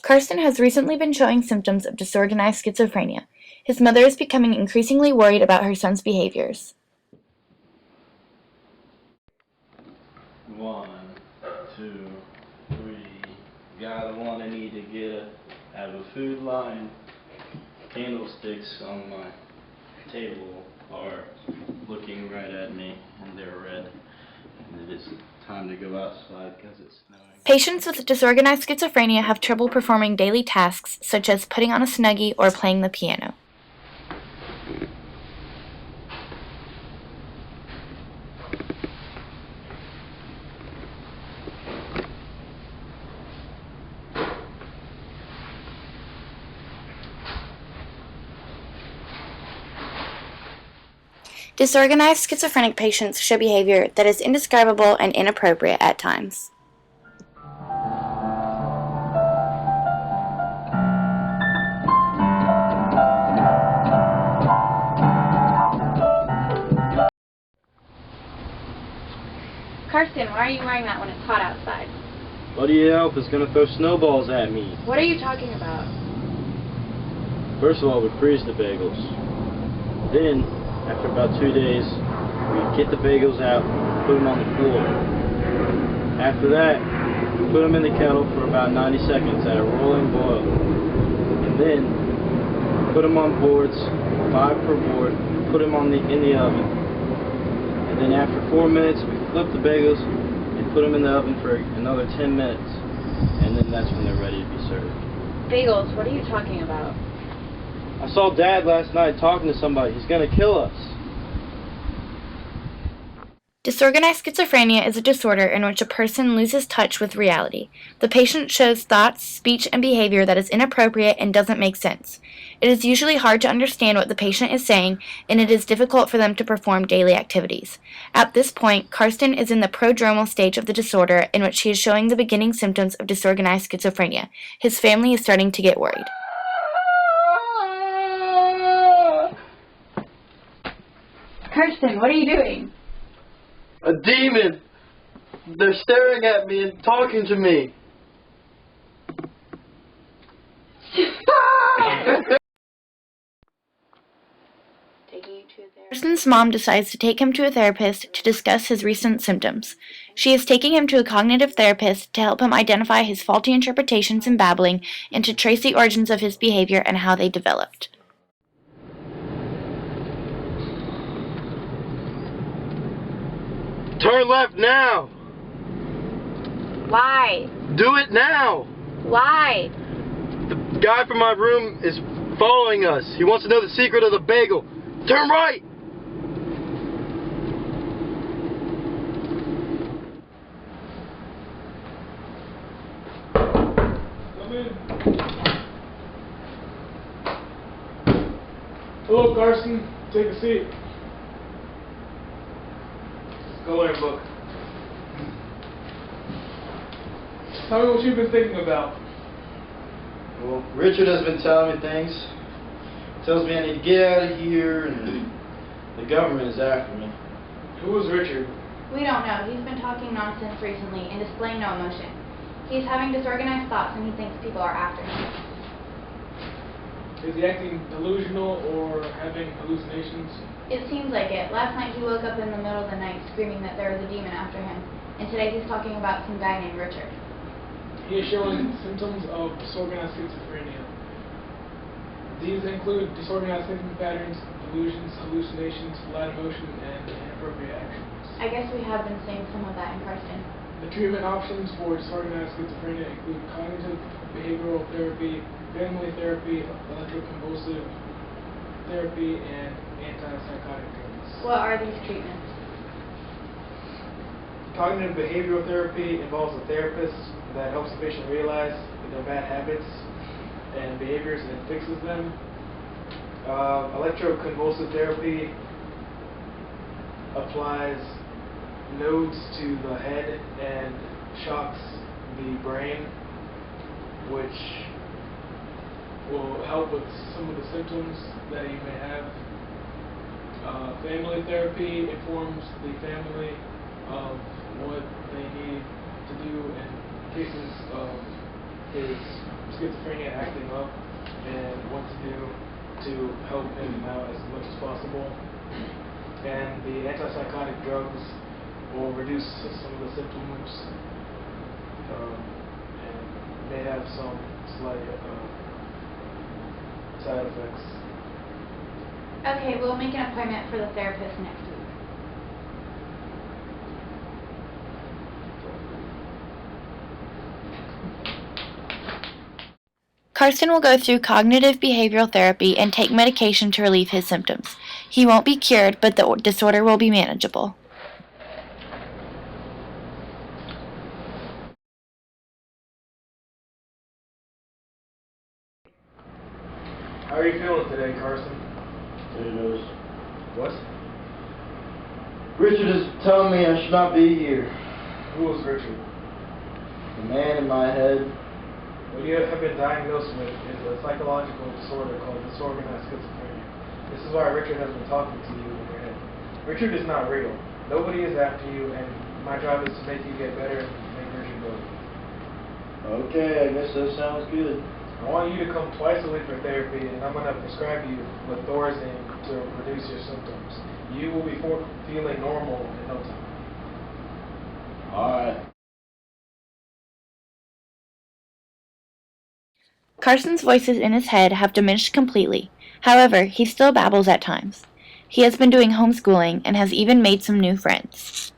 Karsten has recently been showing symptoms of disorganized schizophrenia. His mother is becoming increasingly worried about her son's behaviors. 1, 2, 3. Got one. I need to have a food line. Candlesticks on my table are looking right at me, and they're red. And it is time to go outside because it's snowing. Patients with disorganized schizophrenia have trouble performing daily tasks such as putting on a Snuggie or playing the piano. Disorganized schizophrenic patients show behavior that is indescribable and inappropriate at times. Karsten, why are you wearing that when it's hot outside? Buddy Elf is going to throw snowballs at me. What are you talking about? First of all, we freeze the bagels. Then, after about 2 days, we get the bagels out and put them on the floor. After that, we put them in the kettle for about 90 seconds at a rolling boil. And then, put them on boards, 5 per board, put them in the oven. And then after 4 minutes, we flip the bagels and put them in the oven for another 10 minutes. And then that's when they're ready to be served. Bagels, what are you talking about? I saw Dad last night talking to somebody. He's going to kill us. Disorganized schizophrenia is a disorder in which a person loses touch with reality. The patient shows thoughts, speech, and behavior that is inappropriate and doesn't make sense. It is usually hard to understand what the patient is saying, and it is difficult for them to perform daily activities. At this point, Karsten is in the prodromal stage of the disorder in which he is showing the beginning symptoms of disorganized schizophrenia. His family is starting to get worried. Karsten, what are you doing? A demon! They're staring at me and talking to me. Karsten's mom decides to take him to a therapist to discuss his recent symptoms. She is taking him to a cognitive therapist to help him identify his faulty interpretations and babbling and to trace the origins of his behavior and how they developed. Turn left now! Why? Do it now! Why? The guy from my room is following us. He wants to know the secret of the bagel. Turn right! Come in. Hello, Karsten. Take a seat. Coloring book. Tell me what you've been thinking about. Well, Richard has been telling me things. Tells me I need to get out of here, and the government is after me. Who is Richard? We don't know. He's been talking nonsense recently and displaying no emotion. He's having disorganized thoughts and he thinks people are after him. Is he acting delusional or having hallucinations? It seems like it. Last night he woke up in the middle of the night screaming that there was a demon after him. And today he's talking about some guy named Richard. He is showing symptoms of disorganized schizophrenia. These include disorganized thinking patterns, delusions, hallucinations, light emotion, and inappropriate actions. I guess we have been seeing some of that in Karsten. The treatment options for disorganized schizophrenia include cognitive behavioral therapy, family therapy, electroconvulsive therapy, and antipsychotic drugs. What are these treatments? Cognitive behavioral therapy involves a therapist that helps the patient realize their bad habits and behaviors and fixes them. Electroconvulsive therapy applies nodes to the head and shocks the brain, which will help with some of the symptoms that you may have. Family therapy informs the family of what they need to do in cases of his schizophrenia acting up and what to do to help him out as much as possible. And the antipsychotic drugs will reduce some of the symptoms and may have some slight side effects. Okay, we'll make an appointment for the therapist next week. Carson will go through cognitive behavioral therapy and take medication to relieve his symptoms. He won't be cured, but the disorder will be manageable. How are you feeling today, Carson? Potatoes. What? Richard is telling me I should not be here. Who is Richard? The man in my head. What you have been diagnosed with is a psychological disorder called Disorganized Schizophrenia. This is why Richard has been talking to you in your head. Richard is not real. Nobody is after you, and my job is to make you get better and make Richard go. Okay, I guess that sounds good. I want you to come twice a week for therapy, and I'm going to prescribe you with Thorazine to reduce your symptoms. You will be feeling normal in no time. Alright. Carson's voices in his head have diminished completely. However, he still babbles at times. He has been doing homeschooling and has even made some new friends.